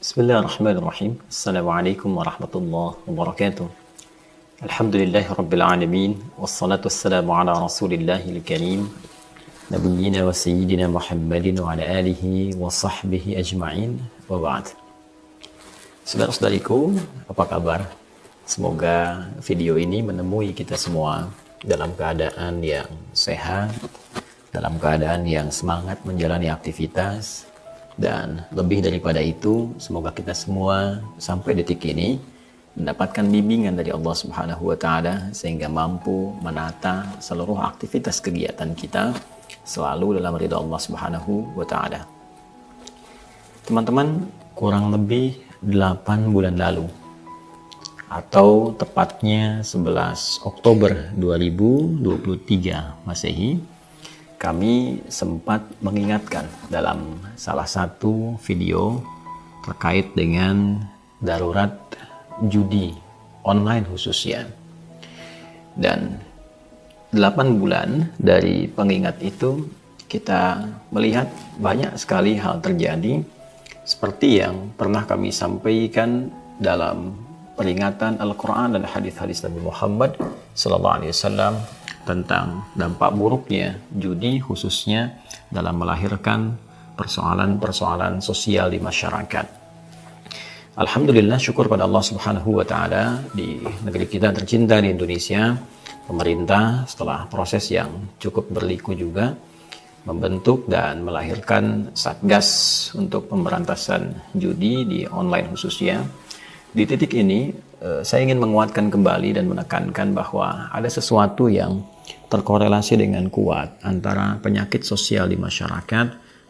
Bismillahirrahmanirrahim. Assalamualaikum warahmatullahi wabarakatuh. Alhamdulillahi rabbil alamin. Wassalatu wassalamu ala rasulillahil karim. Nabiyyina wa sayyidina Muhammadin wa ala alihi wa sahbihi ajma'in. Wa ba'd. Saudara-saudariku, apa kabar? Semoga video ini menemui kita semua dalam keadaan yang sehat, dalam keadaan yang semangat menjalani aktivitas. Dan lebih daripada itu, semoga kita semua sampai detik ini mendapatkan bimbingan dari Allah Subhanahu wa Ta'ala sehingga mampu menata seluruh aktivitas kegiatan kita selalu dalam ridha Allah Subhanahu wa Ta'ala. Teman-teman, kurang lebih 8 bulan lalu atau tepatnya 11 Oktober 2023 Masehi, kami sempat mengingatkan dalam salah satu video terkait dengan darurat judi online khususnya. Dan 8 bulan dari pengingat itu kita melihat banyak sekali hal terjadi seperti yang pernah kami sampaikan dalam peringatan Al-Quran dan hadis-hadis Nabi Muhammad SAW tentang dampak buruknya judi khususnya dalam melahirkan persoalan-persoalan sosial di masyarakat. Alhamdulillah, syukur pada Allah Subhanahu wa Ta'ala, di negeri kita tercinta di Indonesia, pemerintah setelah proses yang cukup berliku juga membentuk dan melahirkan Satgas untuk pemberantasan judi di online khususnya. Di titik ini saya ingin menguatkan kembali dan menekankan bahwa ada sesuatu yang terkorelasi dengan kuat antara penyakit sosial di masyarakat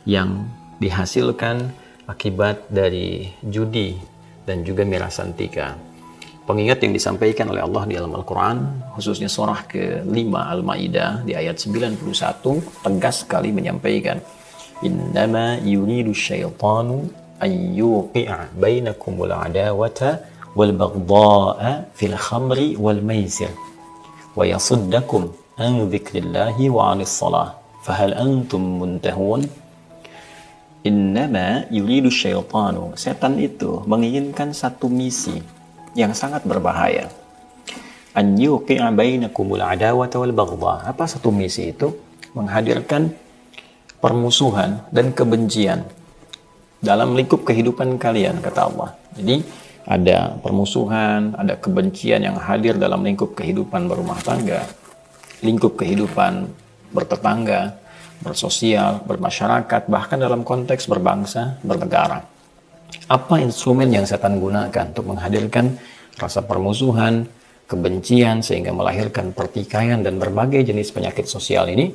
yang dihasilkan akibat dari judi dan juga mirasantika. Pengingat yang disampaikan oleh Allah di dalam Al-Quran, khususnya surah ke-5 Al-Ma'idah di ayat 91, tegas sekali menyampaikan, Innama yuridu syaitanu an yuqi'a bainakumul adawata wal baghdha'a fil khamri wal maisir wa yasuddakum an dzikrillahi wa 'anis shalah fahal antum muntahun. Innama yuridu syaitanu, setan itu menginginkan satu misi yang sangat berbahaya. An yuqi'a bainakumul adawata wal baghdha. Apa satu misi itu? Menghadirkan permusuhan dan kebencian dalam lingkup kehidupan kalian, kata Allah. Jadi ada permusuhan, ada kebencian yang hadir dalam lingkup kehidupan berumah tangga, lingkup kehidupan bertetangga, bersosial, bermasyarakat, bahkan dalam konteks berbangsa, bernegara. Apa instrumen yang setan gunakan untuk menghadirkan rasa permusuhan, kebencian, sehingga melahirkan pertikaian dan berbagai jenis penyakit sosial ini?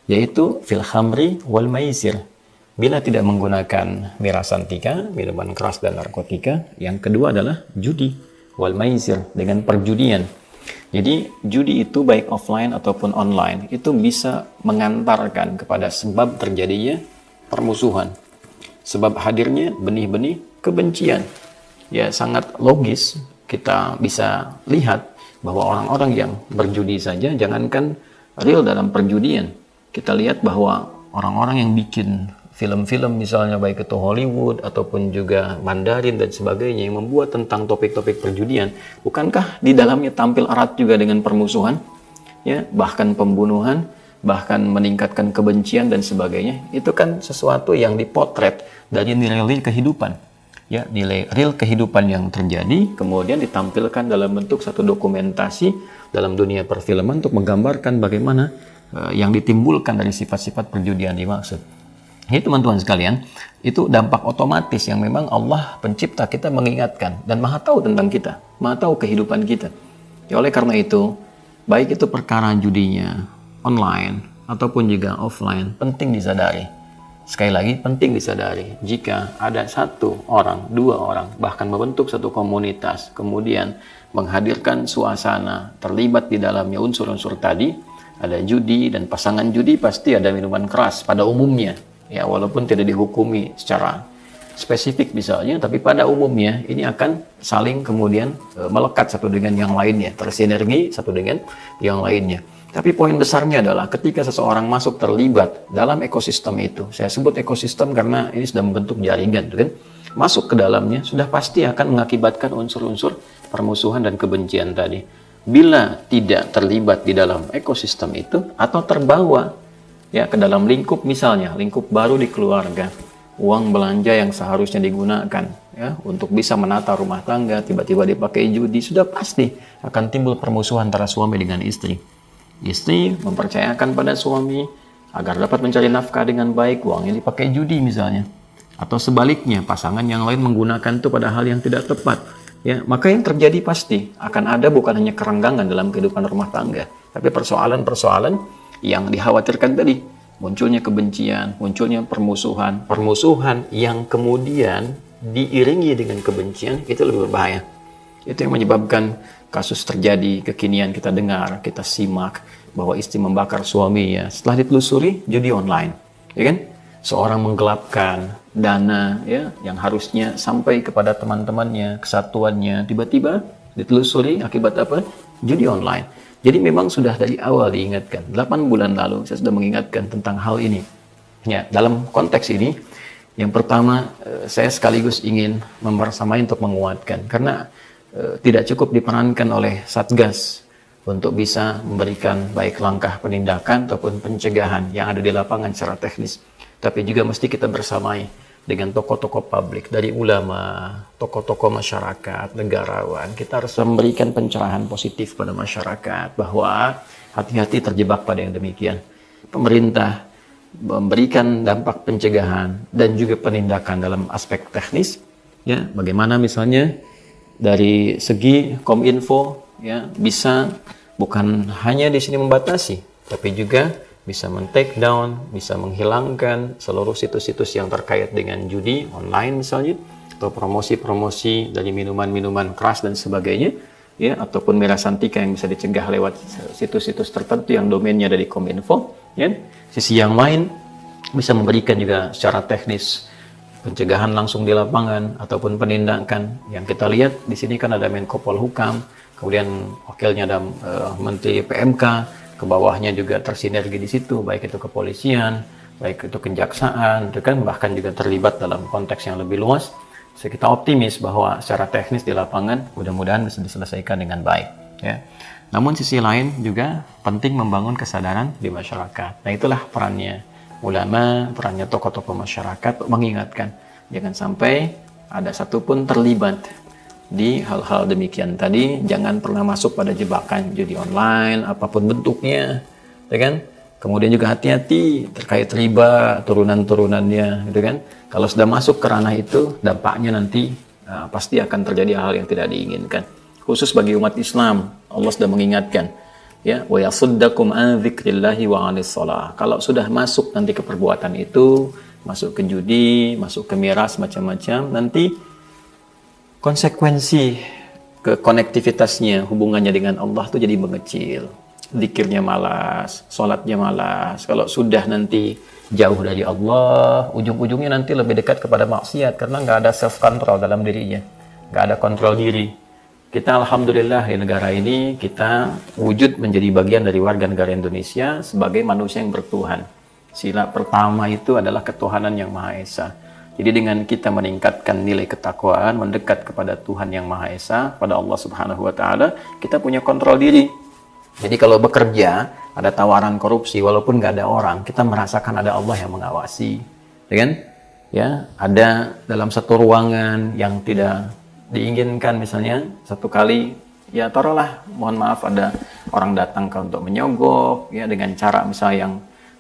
Yaitu fil khamri wal maisir. Bila tidak menggunakan mirasantika, minuman keras dan narkotika, yang kedua adalah judi, wal maisir, dengan perjudian. Jadi judi itu baik offline ataupun online, itu bisa mengantarkan kepada sebab terjadinya permusuhan, sebab hadirnya benih-benih kebencian. Ya, sangat logis kita bisa lihat bahwa orang-orang yang berjudi saja, jangankan real dalam perjudian, kita lihat bahwa orang-orang yang bikin film-film misalnya baik itu Hollywood ataupun juga Mandarin dan sebagainya yang membuat tentang topik-topik perjudian, bukankah di dalamnya tampil erat juga dengan permusuhan, ya, bahkan pembunuhan, bahkan meningkatkan kebencian dan sebagainya. Itu kan sesuatu yang dipotret dari nilai-nilai kehidupan, ya, nilai real kehidupan yang terjadi kemudian ditampilkan dalam bentuk satu dokumentasi dalam dunia perfilman untuk menggambarkan bagaimana yang ditimbulkan dari sifat-sifat perjudian dimaksud. Jadi teman-teman sekalian, itu dampak otomatis yang memang Allah pencipta kita mengingatkan dan maha tahu tentang kita, maha tahu kehidupan kita. Ya, oleh karena itu, baik itu perkara judinya online ataupun juga offline, penting disadari. Sekali lagi, penting disadari, jika ada satu orang, dua orang, bahkan membentuk satu komunitas, kemudian menghadirkan suasana, terlibat di dalamnya unsur-unsur tadi, ada judi dan pasangan judi pasti ada minuman keras pada umumnya. Ya, walaupun tidak dihukumi secara spesifik misalnya, tapi pada umumnya ini akan saling kemudian melekat satu dengan yang lainnya, tersinergi satu dengan yang lainnya. Tapi poin besarnya adalah ketika seseorang masuk terlibat dalam ekosistem itu, saya sebut ekosistem karena ini sudah membentuk jaringan, kan? masuk ke dalamnya, sudah pasti akan mengakibatkan unsur-unsur permusuhan dan kebencian tadi. Bila tidak terlibat di dalam ekosistem itu atau terbawa ya ke dalam lingkup, misalnya lingkup baru di keluarga, uang belanja yang seharusnya digunakan ya untuk bisa menata rumah tangga tiba-tiba dipakai judi, sudah pasti akan timbul permusuhan antara suami dengan istri. Istri mempercayakan pada suami agar dapat mencari nafkah dengan baik, uangnya dipakai judi misalnya. Atau sebaliknya, pasangan yang lain menggunakan itu pada hal yang tidak tepat. Ya, maka yang terjadi pasti akan ada bukan hanya kerenggangan dalam kehidupan rumah tangga, tapi persoalan-persoalan yang dikhawatirkan tadi. Munculnya kebencian, munculnya permusuhan yang kemudian diiringi dengan kebencian, itu lebih berbahaya. Itu yang menyebabkan kasus terjadi kekinian kita dengar, kita simak bahwa istri membakar suaminya setelah ditelusuri judi online, ya kan? Seorang menggelapkan dana ya yang harusnya sampai kepada teman-temannya, kesatuannya, tiba-tiba ditelusuri akibat apa? Judi online. Jadi memang sudah dari awal diingatkan. 8 bulan lalu saya sudah mengingatkan tentang hal ini. Ya, dalam konteks ini yang pertama saya sekaligus ingin membersamai untuk menguatkan, karena tidak cukup diperankan oleh Satgas untuk bisa memberikan baik langkah penindakan ataupun pencegahan yang ada di lapangan secara teknis. Tapi juga mesti kita bersamai dengan tokoh-tokoh publik, dari ulama, tokoh-tokoh masyarakat, negarawan. Kita harus memberikan pencerahan positif pada masyarakat bahwa hati-hati terjebak pada yang demikian. Pemerintah memberikan dampak pencegahan dan juga penindakan dalam aspek teknis. Ya, bagaimana misalnya dari segi Kominfo ya bisa bukan hanya di sini membatasi, tapi juga bisa men-take down, bisa menghilangkan seluruh situs-situs yang terkait dengan judi online misalnya, atau promosi-promosi dari minuman-minuman keras dan sebagainya, ya, ataupun mirasantika yang bisa dicegah lewat situs-situs tertentu yang domainnya dari Kominfo. Ya. Sisi yang lain bisa memberikan juga secara teknis pencegahan langsung di lapangan ataupun penindakan. Yang kita lihat di sini kan ada Menko Polhukam, kemudian wakilnya ada Menteri PMK, ke bawahnya juga tersinergi di situ, baik itu kepolisian, baik itu kejaksaan, itu kan bahkan juga terlibat dalam konteks yang lebih luas. So, kita optimis bahwa secara teknis di lapangan mudah-mudahan bisa diselesaikan dengan baik. Ya. Namun sisi lain juga penting membangun kesadaran di masyarakat. Nah itulah perannya ulama, perannya tokoh-tokoh masyarakat mengingatkan jangan sampai ada satupun terlibat di hal-hal demikian tadi. Jangan pernah masuk pada jebakan judi online apapun bentuknya, ya kan? Kemudian juga hati-hati terkait riba, turunan-turunannya, gitu kan? Kalau sudah masuk ke ranah itu, dampaknya nanti pasti akan terjadi hal yang tidak diinginkan. Khusus bagi umat Islam, Allah sudah mengingatkan, ya, wa yasuddakum an dzikrillahi wa 'anis shalah. Kalau sudah masuk nanti ke perbuatan itu, masuk ke judi, masuk ke miras macam-macam, nanti konsekuensi ke konektivitasnya, hubungannya dengan Allah itu jadi mengecil. Zikirnya malas, sholatnya malas. Kalau sudah nanti jauh dari Allah, ujung-ujungnya nanti lebih dekat kepada maksiat karena nggak ada self control dalam dirinya, nggak ada kontrol diri. Kita alhamdulillah di negara ini kita wujud menjadi bagian dari warga negara Indonesia sebagai manusia yang bertuhan. Sila pertama itu adalah ketuhanan yang Maha Esa. Jadi dengan kita meningkatkan nilai ketakwaan, mendekat kepada Tuhan yang Maha Esa, pada Allah Subhanahu wa taala, kita punya kontrol diri. Jadi kalau bekerja, ada tawaran korupsi, walaupun nggak ada orang, kita merasakan ada Allah yang mengawasi. Ya kan? Ya, ada dalam satu ruangan yang tidak diinginkan, misalnya satu kali, ya taruhlah, mohon maaf, ada orang datang untuk menyogok, ya dengan cara misalnya yang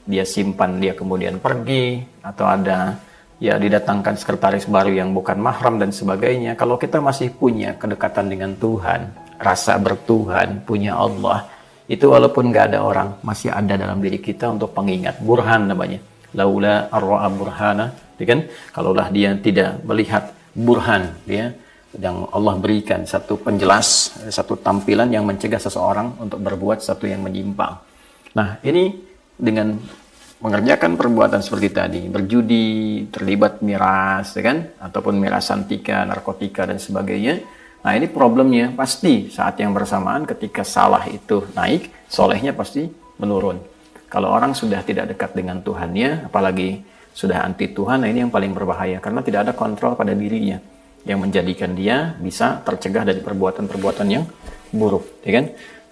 dia simpan, dia kemudian pergi, atau ada ya didatangkan sekretaris baru yang bukan mahram dan sebagainya. Kalau kita masih punya kedekatan dengan Tuhan, rasa bertuhan, punya Allah, itu walaupun nggak ada orang, masih ada dalam diri kita untuk pengingat. Burhan namanya. Laula arra'a burhana, kan? Kalaulah dia tidak melihat burhan, ya, yang Allah berikan satu penjelas, satu tampilan yang mencegah seseorang untuk berbuat sesuatu yang menyimpang. Nah, ini dengan mengerjakan perbuatan seperti tadi, berjudi, terlibat miras, ya kan? Ataupun mirasantika, narkotika dan sebagainya. Nah, ini problemnya pasti saat yang bersamaan ketika salah itu naik, solehnya pasti menurun. Kalau orang sudah tidak dekat dengan Tuhannya, apalagi sudah anti Tuhan, nah ini yang paling berbahaya karena tidak ada kontrol pada dirinya yang menjadikan dia bisa tercegah dari perbuatan-perbuatan yang buruk, ya kan?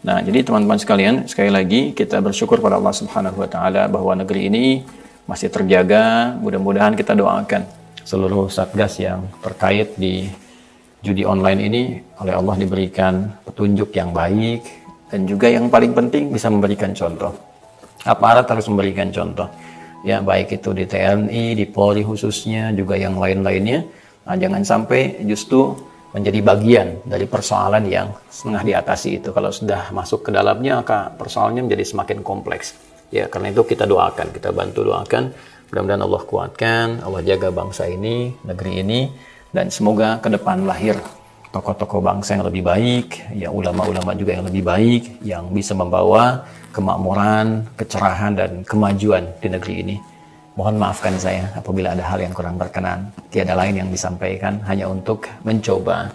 Nah, jadi teman-teman sekalian, sekali lagi kita bersyukur pada Allah Subhanahu wa taala bahwa negeri ini masih terjaga. Mudah-mudahan kita doakan seluruh satgas yang terkait di judi online ini oleh Allah diberikan petunjuk yang baik, dan juga yang paling penting bisa memberikan contoh. Aparat harus memberikan contoh, ya, baik itu di TNI, di Polri khususnya, juga yang lain-lainnya. Nah, jangan sampai justru menjadi bagian dari persoalan yang setengah diatasi itu. Kalau sudah masuk ke dalamnya, maka persoalannya menjadi semakin kompleks. Ya, karena itu kita doakan, kita bantu doakan. Mudah-mudahan Allah kuatkan, Allah jaga bangsa ini, negeri ini, dan semoga ke depan lahir tokoh-tokoh bangsa yang lebih baik, ya, ulama-ulama juga yang lebih baik, yang bisa membawa kemakmuran, kecerahan, dan kemajuan di negeri ini. Mohon maafkan saya apabila ada hal yang kurang berkenan. Tiada lain yang disampaikan, hanya untuk mencoba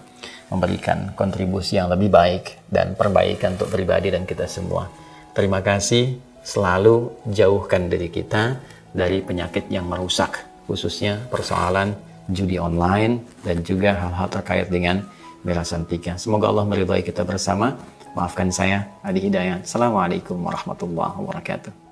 memberikan kontribusi yang lebih baik dan perbaikan untuk pribadi dan kita semua. Terima kasih, selalu jauhkan diri kita dari penyakit yang merusak, khususnya persoalan judi online dan juga hal-hal terkait dengan Bella Santika. Semoga Allah meridhai kita bersama. Maafkan saya, Adi Hidayat. Assalamualaikum warahmatullahi wabarakatuh.